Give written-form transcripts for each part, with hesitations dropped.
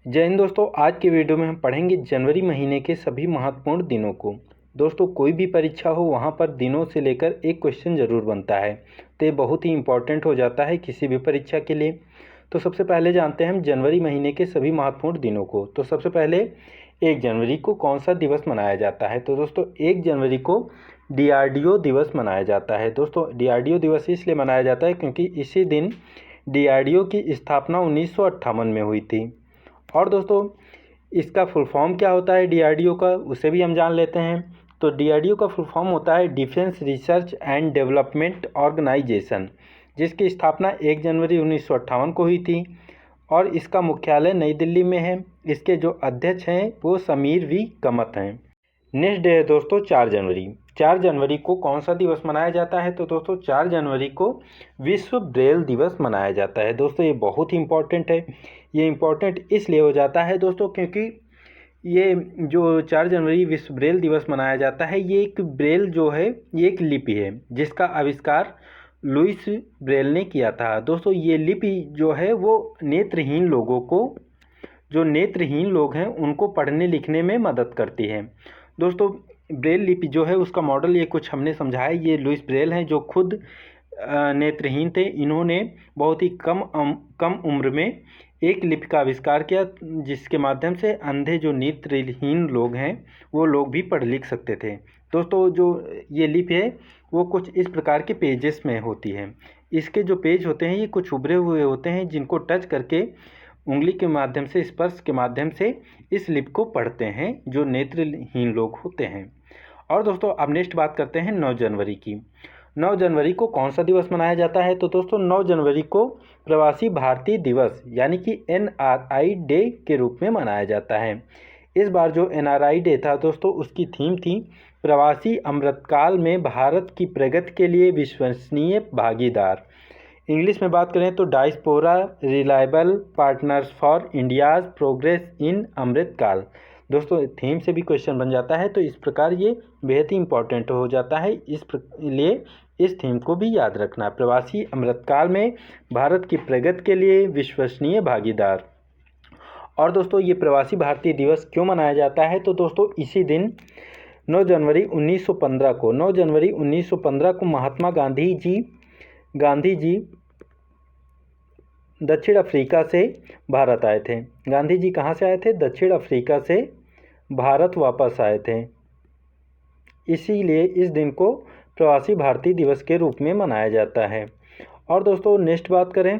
जय हिंद दोस्तों। आज के वीडियो में हम पढ़ेंगे जनवरी महीने के सभी महत्वपूर्ण दिनों को। दोस्तों कोई भी परीक्षा हो वहाँ पर दिनों से लेकर एक क्वेश्चन ज़रूर बनता है, तो ये बहुत ही इम्पोर्टेंट हो जाता है किसी भी परीक्षा के लिए। तो सबसे पहले जानते हैं हम जनवरी महीने के सभी महत्वपूर्ण दिनों को। तो सबसे पहले 1 जनवरी को कौन सा दिवस मनाया जाता है? तो दोस्तों 1 जनवरी को DRDO दिवस मनाया जाता है। दोस्तों DRDO दिवस इसलिए मनाया जाता है क्योंकि इसी दिन DRDO की स्थापना 1958 में हुई थी। और दोस्तों इसका फुल फॉर्म क्या होता है DRDO का, उसे भी हम जान लेते हैं। तो DRDO का फुल फॉर्म होता है defence research and development organisation, जिसकी स्थापना 1 जनवरी 1958 को हुई थी और इसका मुख्यालय नई दिल्ली में है। इसके जो अध्यक्ष हैं वो समीर वी कमत हैं। नेक्स्ट डे है दोस्तों 4 जनवरी। 4 जनवरी को कौन सा दिवस मनाया जाता है? तो दोस्तों 4 जनवरी को विश्व ब्रेल दिवस मनाया जाता है। दोस्तों ये बहुत ही इम्पोर्टेंट है। ये इम्पोर्टेंट इसलिए हो जाता है दोस्तों क्योंकि ये जो 4 जनवरी विश्व ब्रेल दिवस मनाया जाता है, ये एक ब्रेल जो है ये एक लिपि है जिसका आविष्कार लुइस ब्रेल ने किया था। दोस्तों ये लिपि जो है वो नेत्रहीन लोगों को, जो नेत्रहीन लोग हैं उनको पढ़ने लिखने में मदद करती है। दोस्तों ब्रेल लिपि जो है उसका मॉडल ये कुछ हमने समझाया। ये लुइस ब्रेल हैं जो खुद नेत्रहीन थे। इन्होंने बहुत ही कम उम्र में एक लिपि का आविष्कार किया जिसके माध्यम से अंधे जो नेत्रहीन लोग हैं वो लोग भी पढ़ लिख सकते थे। दोस्तों जो ये लिपि है वो कुछ इस प्रकार के पेजेस में होती है। इसके जो पेज होते हैं ये कुछ उभरे हुए होते हैं जिनको टच करके उंगली के माध्यम से, स्पर्श के माध्यम से इस लिपि को पढ़ते हैं जो नेत्रहीन लोग होते हैं। और दोस्तों अब नेक्स्ट बात करते हैं 9 जनवरी की। 9 जनवरी को कौन सा दिवस मनाया जाता है? तो दोस्तों 9 जनवरी को प्रवासी भारतीय दिवस यानी कि NRI डे के रूप में मनाया जाता है। इस बार जो NRI डे था दोस्तों उसकी थीम थी प्रवासी अमृतकाल में भारत की प्रगति के लिए विश्वसनीय भागीदार। इंग्लिश में बात करें तो diaspora reliable partners for India's progress in Amritkaal. दोस्तों थीम से भी क्वेश्चन बन जाता है, तो इस प्रकार ये बेहद ही इम्पोर्टेंट हो जाता है। इसलिए इस थीम को भी याद रखना, प्रवासी अमृतकाल में भारत की प्रगति के लिए विश्वसनीय भागीदार। और दोस्तों ये प्रवासी भारतीय दिवस क्यों मनाया जाता है? तो दोस्तों इसी दिन 9 जनवरी 1915 को महात्मा गांधी जी दक्षिण अफ्रीका से भारत आए थे। गांधी जी कहाँ से आए थे? दक्षिण अफ्रीका से भारत वापस आए थे। इसीलिए इस दिन को प्रवासी भारतीय दिवस के रूप में मनाया जाता है। और दोस्तों नेक्स्ट बात करें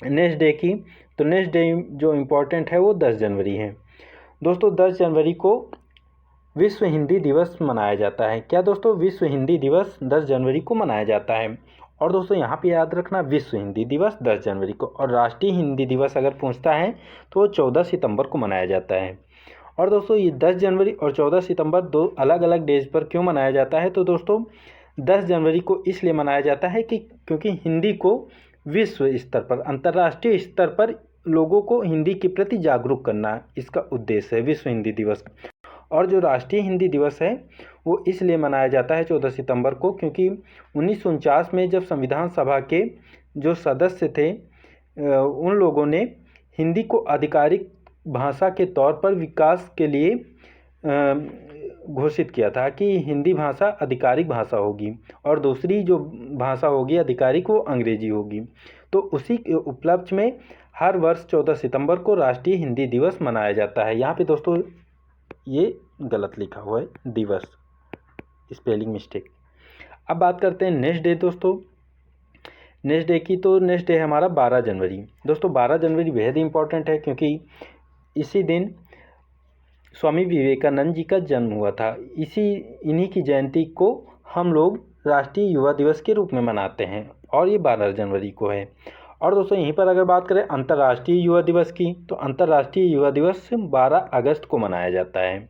नेक्स्ट डे की, तो नेक्स्ट डे जो इम्पोर्टेंट है वो 10 जनवरी है। दोस्तों 10 जनवरी को विश्व हिंदी दिवस मनाया जाता है। क्या दोस्तों? विश्व हिंदी दिवस 10 जनवरी को मनाया जाता है। और दोस्तों यहाँ पे याद रखना विश्व हिंदी दिवस 10 जनवरी को, और राष्ट्रीय हिंदी दिवस अगर पूछता है तो वो 14 सितंबर को मनाया जाता है। और दोस्तों ये 10 जनवरी और 14 सितंबर दो अलग अलग डेज पर क्यों मनाया जाता है? तो दोस्तों 10 जनवरी को इसलिए मनाया जाता है कि क्योंकि हिंदी को विश्व स्तर पर, अंतर्राष्ट्रीय स्तर पर लोगों को हिंदी के प्रति जागरूक करना इसका उद्देश्य है विश्व हिंदी दिवस। और जो राष्ट्रीय हिंदी दिवस है वो इसलिए मनाया जाता है 14 सितंबर को क्योंकि 1949 में जब संविधान सभा के जो सदस्य थे उन लोगों ने हिंदी को आधिकारिक भाषा के तौर पर विकास के लिए घोषित किया था कि हिंदी भाषा आधिकारिक भाषा होगी और दूसरी जो भाषा होगी आधिकारिक वो अंग्रेजी होगी। तो उसी के उपलक्ष्य में हर वर्ष 14 सितंबर को राष्ट्रीय हिंदी दिवस मनाया जाता है। यहाँ पे दोस्तों ये गलत लिखा हुआ है, दिवस, स्पेलिंग मिस्टेक। अब बात करते हैं नेक्स्ट डे दोस्तों, नेक्स्ट डे की। तो नेक्स्ट डे है हमारा 12 जनवरी। दोस्तों 12 जनवरी बेहद ही इम्पोर्टेंट है क्योंकि इसी दिन स्वामी विवेकानंद जी का जन्म हुआ था। इन्हीं की जयंती को हम लोग राष्ट्रीय युवा दिवस के रूप में मनाते हैं और ये 12 जनवरी को है। और दोस्तों यहीं पर अगर बात करें अंतर्राष्ट्रीय युवा दिवस की, तो अंतर्राष्ट्रीय युवा दिवस 12 अगस्त को मनाया जाता है।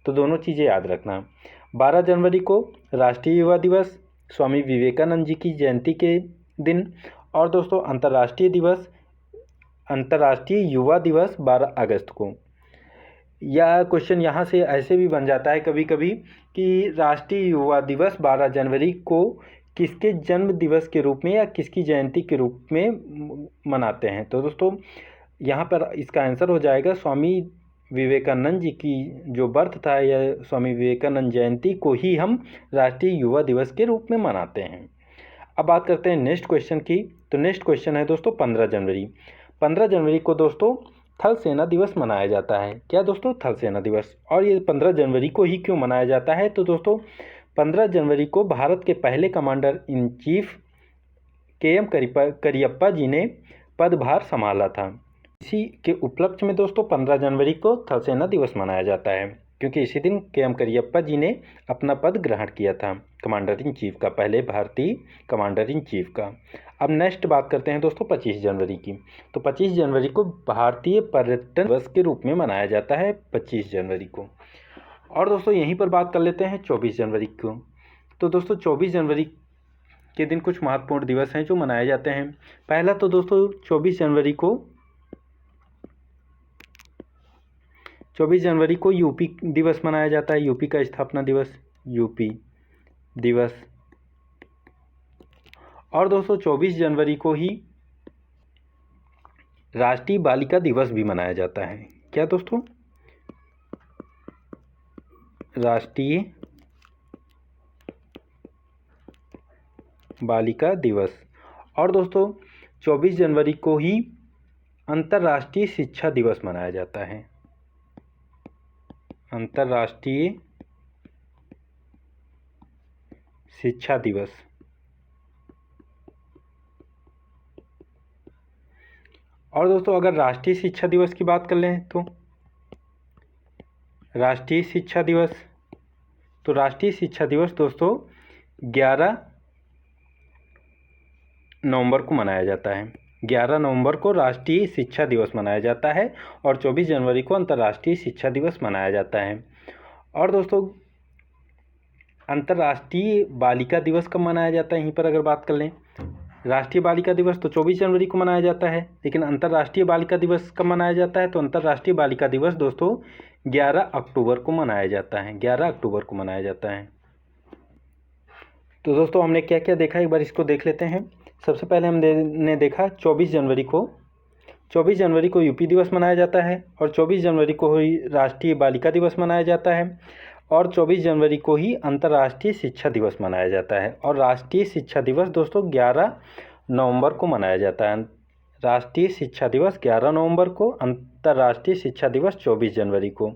तो दोनों चीज़ें याद रखना, 12 जनवरी को राष्ट्रीय युवा दिवस स्वामी विवेकानंद जी की जयंती के दिन, और दोस्तों अंतर्राष्ट्रीय युवा दिवस 12 अगस्त को। या क्वेश्चन यहाँ से ऐसे भी बन जाता है कभी कभी कि राष्ट्रीय युवा दिवस 12 जनवरी को किसके जन्म दिवस के रूप में या किसकी जयंती के रूप में मनाते हैं? तो दोस्तों यहाँ पर इसका आंसर हो जाएगा स्वामी विवेकानंद जी की जो बर्थ था, या स्वामी विवेकानंद जयंती को ही हम राष्ट्रीय युवा दिवस के रूप में मनाते हैं। अब बात करते हैं नेक्स्ट क्वेश्चन की। तो नेक्स्ट क्वेश्चन है दोस्तों 15 जनवरी। 15 जनवरी को दोस्तों थल सेना दिवस मनाया जाता है। क्या दोस्तों? थल सेना दिवस। और ये 15 जनवरी को ही क्यों मनाया जाता है? तो दोस्तों 15 जनवरी को भारत के पहले commander in chief KM Cariappa ji ने पदभार संभाला था। इसी के उपलक्ष्य में दोस्तों 15 जनवरी को थल सेना दिवस मनाया जाता है, क्योंकि इसी दिन KM करियप्पा जी ने अपना पद ग्रहण किया था कमांडर इन चीफ का, पहले भारतीय कमांडर इन चीफ का। अब नेक्स्ट बात करते हैं दोस्तों 25 जनवरी की। तो 25 जनवरी को भारतीय पर्यटन दिवस के रूप में मनाया जाता है 25 जनवरी को। और दोस्तों यहीं पर बात कर लेते हैं 24 जनवरी को। तो दोस्तों 24 जनवरी के दिन कुछ महत्वपूर्ण दिवस हैं जो मनाए जाते हैं। पहला तो दोस्तों 24 जनवरी को यूपी दिवस मनाया जाता है, यूपी का स्थापना दिवस, यूपी दिवस। और दोस्तों 24 जनवरी को ही राष्ट्रीय बालिका दिवस भी मनाया जाता है। क्या दोस्तों? राष्ट्रीय बालिका दिवस। और दोस्तों 24 जनवरी को ही अंतर्राष्ट्रीय शिक्षा दिवस मनाया जाता है, अंतर्राष्ट्रीय शिक्षा दिवस। और दोस्तों अगर राष्ट्रीय शिक्षा दिवस की बात कर लें तो राष्ट्रीय शिक्षा दिवस, तो राष्ट्रीय शिक्षा दिवस दोस्तों 11 नवंबर को मनाया जाता है। 11 नवंबर को राष्ट्रीय शिक्षा दिवस मनाया जाता है और 24 जनवरी को अंतर्राष्ट्रीय शिक्षा दिवस मनाया जाता है। और दोस्तों अंतर्राष्ट्रीय बालिका दिवस कब मनाया जाता है? यहीं पर अगर बात कर लें, राष्ट्रीय बालिका दिवस तो 24 जनवरी को मनाया जाता है, लेकिन अंतर्राष्ट्रीय बालिका दिवस कब मनाया जाता है? तो अंतर्राष्ट्रीय बालिका दिवस दोस्तों 11 अक्टूबर को मनाया जाता है, 11 अक्टूबर को मनाया जाता है। तो दोस्तों हमने क्या क्या देखा, एक बार इसको देख लेते हैं। सबसे पहले हमने देखा 24 जनवरी को यूपी दिवस मनाया जाता है, और 24 जनवरी को ही राष्ट्रीय बालिका दिवस मनाया जाता है, और 24 जनवरी को ही अंतर्राष्ट्रीय शिक्षा दिवस मनाया जाता है। और राष्ट्रीय शिक्षा दिवस दोस्तों 11 नवंबर को मनाया जाता है। राष्ट्रीय शिक्षा दिवस 11 नवंबर को, अंतर्राष्ट्रीय शिक्षा दिवस 24 जनवरी को,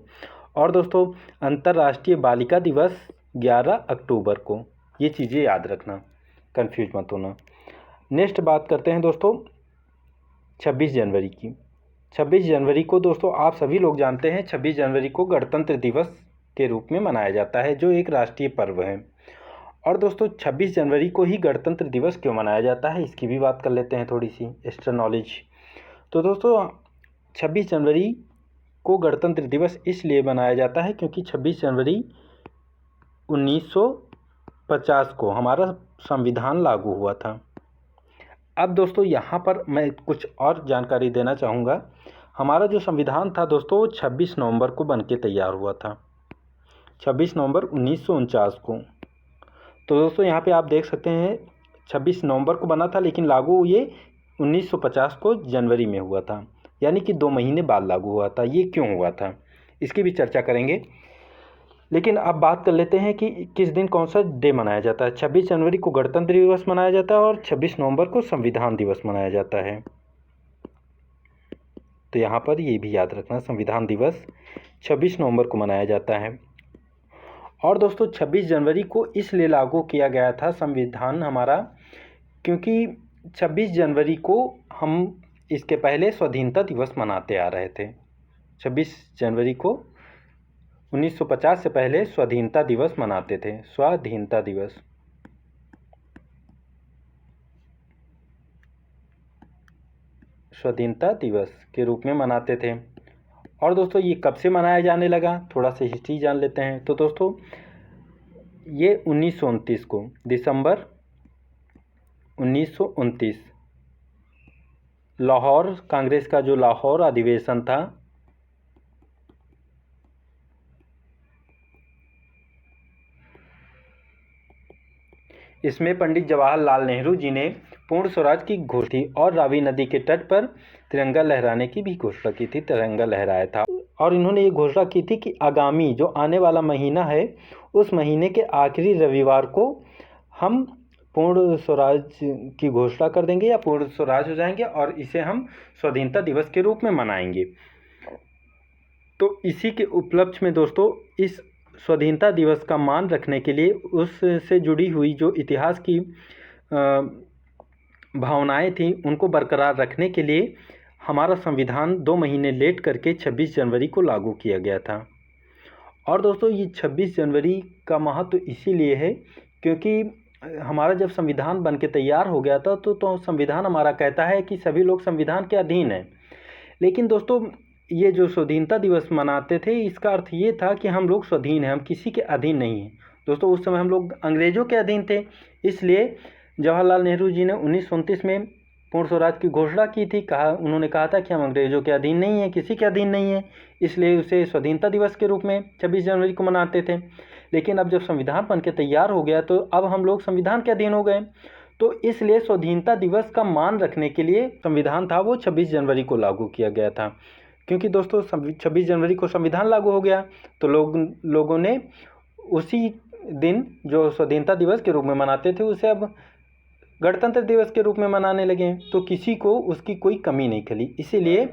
और दोस्तों अंतर्राष्ट्रीय बालिका दिवस 11 अक्टूबर को। ये चीज़ें याद रखना, कंफ्यूज मत होना। नेक्स्ट बात करते हैं दोस्तों 26 जनवरी की। 26 जनवरी को दोस्तों आप सभी लोग जानते हैं 26 जनवरी को गणतंत्र दिवस के रूप में मनाया जाता है, जो एक राष्ट्रीय पर्व है। और दोस्तों 26 जनवरी को ही गणतंत्र दिवस क्यों मनाया जाता है, इसकी भी बात कर लेते हैं, थोड़ी सी एक्स्ट्रा नॉलेज। तो दोस्तों 26 जनवरी को गणतंत्र दिवस इसलिए मनाया जाता है क्योंकि 26 जनवरी 1950 को हमारा संविधान लागू हुआ था। अब दोस्तों यहाँ पर मैं कुछ और जानकारी देना चाहूँगा। हमारा जो संविधान था दोस्तों वो 26 नवंबर को बनके तैयार हुआ था, 26 नवंबर 1949 को। तो दोस्तों यहाँ पे आप देख सकते हैं 26 नवंबर को बना था, लेकिन लागू ये 1950 को जनवरी में हुआ था, यानी कि 2 महीने बाद लागू हुआ था। ये क्यों हुआ था, इसकी भी चर्चा करेंगे। लेकिन अब बात कर लेते हैं कि किस दिन कौन सा डे मनाया जाता है। 26 जनवरी को गणतंत्र दिवस मनाया जाता है और 26 नवंबर को संविधान दिवस मनाया जाता है। तो यहाँ पर ये भी याद रखना, संविधान दिवस 26 नवंबर को मनाया जाता है। और दोस्तों 26 जनवरी को इसलिए लागू किया गया था संविधान हमारा, क्योंकि 26 जनवरी को हम इसके पहले स्वाधीनता दिवस मनाते आ रहे थे। 26 जनवरी को 1950 से पहले स्वाधीनता दिवस मनाते थे, स्वाधीनता दिवस। स्वाधीनता दिवस के रूप में मनाते थे। और दोस्तों ये कब से मनाया जाने लगा, थोड़ा सा हिस्ट्री जान लेते हैं। तो दोस्तों ये 1929 को, दिसंबर 1929 लाहौर कांग्रेस का जो लाहौर अधिवेशन था, इसमें पंडित जवाहरलाल नेहरू जी ने पूर्ण स्वराज की घोषणा की और रावी नदी के तट पर तिरंगा लहराने की भी घोषणा की थी। तिरंगा लहराया था और इन्होंने ये घोषणा की थी कि आगामी जो आने वाला महीना है उस महीने के आखिरी रविवार को हम पूर्ण स्वराज की घोषणा कर देंगे या पूर्ण स्वराज हो जाएंगे और इसे हम स्वाधीनता दिवस के रूप में मनाएंगे। तो इसी के उपलक्ष्य में दोस्तों इस स्वाधीनता दिवस का मान रखने के लिए उससे जुड़ी हुई जो इतिहास की भावनाएं थी उनको बरकरार रखने के लिए हमारा संविधान 2 महीने लेट करके 26 जनवरी को लागू किया गया था। और दोस्तों ये 26 जनवरी का महत्व इसीलिए है क्योंकि हमारा जब संविधान बन के तैयार हो गया था तो संविधान हमारा कहता है कि सभी लोग संविधान के अधीन हैं। लेकिन दोस्तों ये जो स्वाधीनता दिवस मनाते थे इसका अर्थ ये था कि हम लोग स्वाधीन हैं, हम किसी के अधीन नहीं हैं। दोस्तों उस समय हम लोग अंग्रेज़ों के अधीन थे, इसलिए जवाहरलाल नेहरू जी ने 1929 में पूर्ण स्वराज की घोषणा की थी। उन्होंने कहा था कि हम अंग्रेज़ों के अधीन नहीं हैं, किसी के अधीन नहीं हैं, इसलिए उसे स्वाधीनता दिवस के रूप में 26 जनवरी को मनाते थे। लेकिन अब जब संविधान बन के तैयार हो गया तो अब हम लोग संविधान के अधीन हो गए, तो इसलिए स्वाधीनता दिवस का मान रखने के लिए संविधान था वो 26 जनवरी को लागू किया गया था। क्योंकि दोस्तों 26 जनवरी को संविधान लागू हो गया तो लोगों ने उसी दिन जो स्वाधीनता दिवस के रूप में मनाते थे उसे अब गणतंत्र दिवस के रूप में मनाने लगे, तो किसी को उसकी कोई कमी नहीं खली। इसीलिए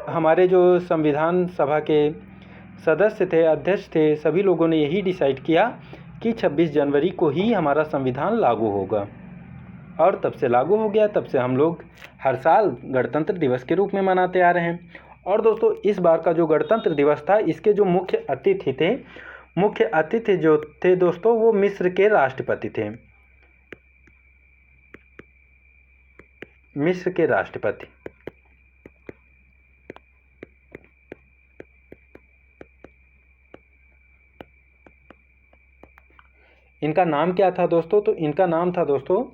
हमारे जो संविधान सभा के सदस्य थे, अध्यक्ष थे, सभी लोगों ने यही डिसाइड किया कि 26 जनवरी को ही हमारा संविधान लागू होगा और तब से लागू हो गया। तब से हम लोग हर साल गणतंत्र दिवस के रूप में मनाते आ रहे हैं। और दोस्तों इस बार का जो गणतंत्र दिवस था इसके जो मुख्य अतिथि जो थे दोस्तों वो मिस्र के राष्ट्रपति थे। मिस्र के राष्ट्रपति इनका नाम क्या था दोस्तों? तो इनका नाम था दोस्तों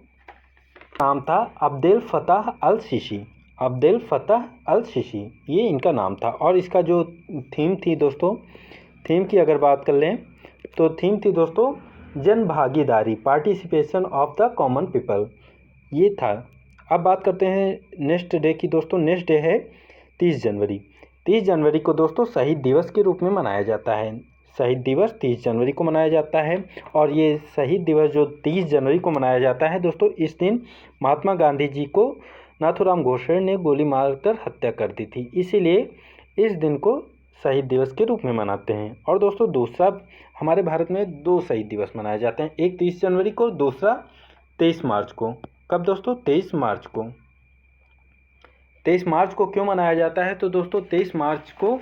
अब्देल फताह अल सीसी। अब्देल फताह अल सीसी ये इनका नाम था। और इसका जो थीम थी दोस्तों, थीम की अगर बात कर लें तो थीम थी दोस्तों जन भागीदारी, participation of the common people, ये था। अब बात करते हैं नेक्स्ट डे की दोस्तों। नेक्स्ट डे है 30 जनवरी। 30 जनवरी को दोस्तों शहीद दिवस के रूप में मनाया जाता है। शहीद दिवस 30 जनवरी को मनाया जाता है और ये शहीद दिवस जो 30 जनवरी को मनाया जाता है दोस्तों, इस दिन महात्मा गांधी जी को नाथूराम गोडसे ने गोली मारकर हत्या कर दी थी, इसीलिए इस दिन को शहीद दिवस के रूप में मनाते हैं। और दोस्तों दूसरा हमारे भारत में 2 शहीद दिवस मनाए जाते हैं, एक 30 जनवरी को, दूसरा 23 मार्च को। कब दोस्तों? 23 मार्च को। 23 मार्च को क्यों मनाया जाता है? तो दोस्तों 23 मार्च को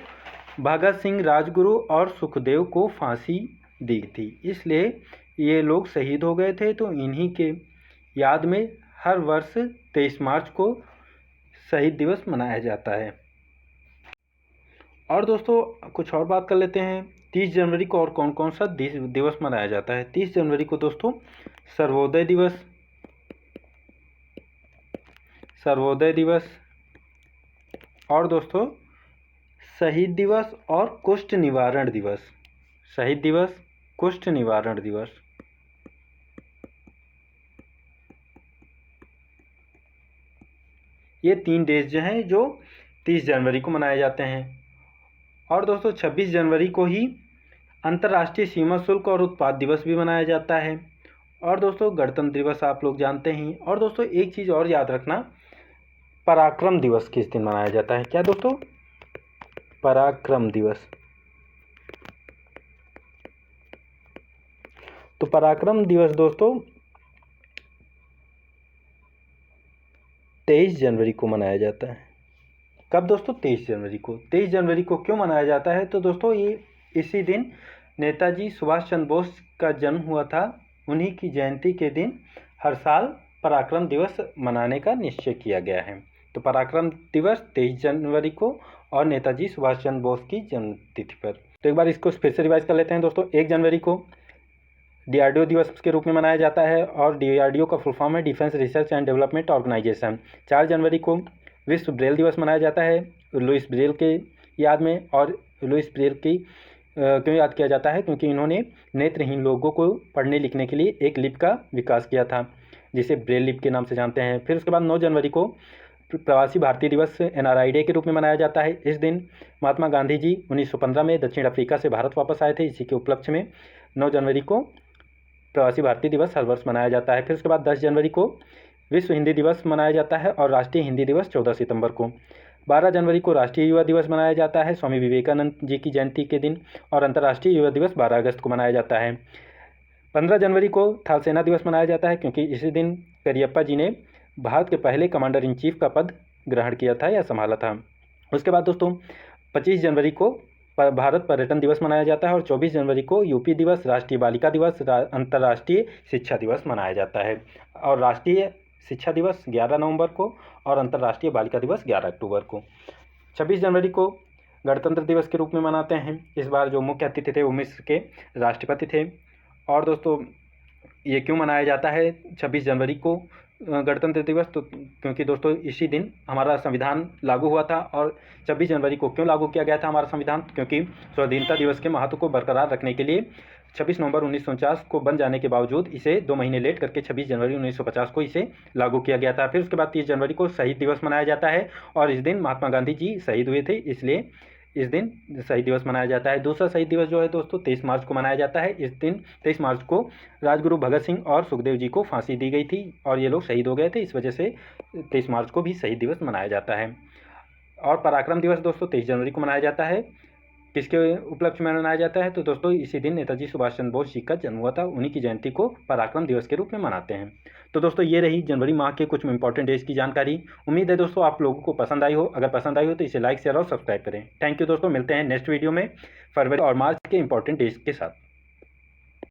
भगत सिंह, राजगुरु और सुखदेव को फांसी दी थी, इसलिए ये लोग शहीद हो गए थे। तो इन्हीं के याद में हर वर्ष 23 मार्च को शहीद दिवस मनाया जाता है। और दोस्तों कुछ और बात कर लेते हैं। 30 जनवरी को और कौन कौन सा दिवस मनाया जाता है? 30 जनवरी को दोस्तों सर्वोदय दिवस, सर्वोदय दिवस, और दोस्तों शहीद दिवस और कुष्ठ निवारण दिवस। शहीद दिवस, कुष्ठ निवारण दिवस। ये 3 डेज जो हैं जो 30 जनवरी को मनाए जाते हैं। और दोस्तों 26 जनवरी को ही अंतर्राष्ट्रीय सीमा शुल्क और उत्पाद दिवस भी मनाया जाता है। और दोस्तों गणतंत्र दिवस आप लोग जानते हैं। और दोस्तों एक चीज़ और याद रखना, पराक्रम दिवस किस दिन मनाया जाता है? क्या दोस्तों? पराक्रम दिवस। तो पराक्रम दिवस दोस्तों 23 जनवरी को मनाया जाता है। कब दोस्तों? 23 जनवरी को। 23 जनवरी को क्यों मनाया जाता है? तो दोस्तों ये इसी दिन नेताजी सुभाष चंद्र बोस का जन्म हुआ था। उन्हीं की जयंती के दिन हर साल पराक्रम दिवस मनाने का निश्चय किया गया है। तो पराक्रम दिवस 23 जनवरी को और नेताजी सुभाष चंद्र बोस की जन्मतिथि पर। तो एक बार इसको फिर से रिवाइज कर लेते हैं दोस्तों। 1 जनवरी को DRDO दिवस के रूप में मनाया जाता है और DRDO का फुल फॉर्म है defence research and development organisation. 4 जनवरी को विश्व ब्रेल दिवस मनाया जाता है लुइस ब्रेल के याद में, और लुइस ब्रेल की क्यों याद किया जाता है? क्योंकि इन्होंने नेत्रहीन लोगों को पढ़ने लिखने के लिए एक लिपि का विकास किया था, जिसे ब्रेल लिपि के नाम से जानते हैं। फिर उसके बाद 9 जनवरी को प्रवासी भारतीय दिवस NRI डे के रूप में मनाया जाता है। इस दिन महात्मा गांधी जी 1915 में दक्षिण अफ्रीका से भारत वापस आए थे। इसी के उपलक्ष्य में 9 जनवरी को प्रवासी भारतीय दिवस हर वर्ष मनाया जाता है। फिर उसके बाद 10 जनवरी को विश्व हिंदी दिवस मनाया जाता है और राष्ट्रीय हिंदी दिवस 14 सितंबर को। 12 जनवरी को राष्ट्रीय युवा दिवस मनाया जाता है स्वामी विवेकानंद जी की जयंती के दिन, और अंतर्राष्ट्रीय युवा दिवस 12 अगस्त को मनाया जाता है। 15 जनवरी को थल सेना दिवस मनाया जाता है, क्योंकि इसी दिन करियप्पा जी ने भारत के पहले कमांडर इन चीफ का पद ग्रहण किया था या संभाला था। उसके बाद दोस्तों 25 जनवरी को भारत पर्यटन दिवस मनाया जाता है और 24 जनवरी को यूपी दिवस, राष्ट्रीय बालिका दिवस, अंतर्राष्ट्रीय शिक्षा दिवस मनाया जाता है। और राष्ट्रीय शिक्षा दिवस 11 नवंबर को और अंतर्राष्ट्रीय बालिका दिवस 11 अक्टूबर को। 26 जनवरी को गणतंत्र दिवस के रूप में मनाते हैं। इस बार जो मुख्य अतिथि थे वो मिस्र के राष्ट्रपति थे। और दोस्तों ये क्यों मनाया जाता है 26 जनवरी को गणतंत्र दिवस? तो क्योंकि दोस्तों इसी दिन हमारा संविधान लागू हुआ था। और 26 जनवरी को क्यों लागू किया गया था हमारा संविधान? क्योंकि स्वाधीनता दिवस के महत्व को बरकरार रखने के लिए 26 नवंबर 1949 को बन जाने के बावजूद इसे 2 महीने लेट करके 26 जनवरी 1950 को इसे लागू किया गया था। फिर उसके बाद 30 जनवरी को शहीद दिवस मनाया जाता है और इस दिन महात्मा गांधी जी शहीद हुए थे, इसलिए इस दिन शहीद दिवस मनाया जाता है। दूसरा शहीद दिवस जो है दोस्तों 23 मार्च को मनाया जाता है। इस दिन 23 मार्च को राजगुरु भगत सिंह और सुखदेव जी को फांसी दी गई थी और ये लोग शहीद हो गए थे, इस वजह से 23 मार्च को भी शहीद दिवस मनाया जाता है। और पराक्रम दिवस दोस्तों 23 जनवरी को मनाया जाता है। किसके उपलक्ष्य में मनाया जाता है? तो दोस्तों इसी दिन नेताजी सुभाष चंद्र बोस जी का जन्म हुआ था, उन्हीं की जयंती को पराक्रम दिवस के रूप में मनाते हैं। तो दोस्तों ये रही जनवरी माह के कुछ इंपॉर्टेंट डेज की जानकारी। उम्मीद है दोस्तों आप लोगों को पसंद आई हो। अगर पसंद आई हो तो इसे लाइक, शेयर और सब्सक्राइब करें। थैंक यू दोस्तों, मिलते हैं नेक्स्ट वीडियो में फरवरी और मार्च के इंपॉर्टेंट डेज के साथ।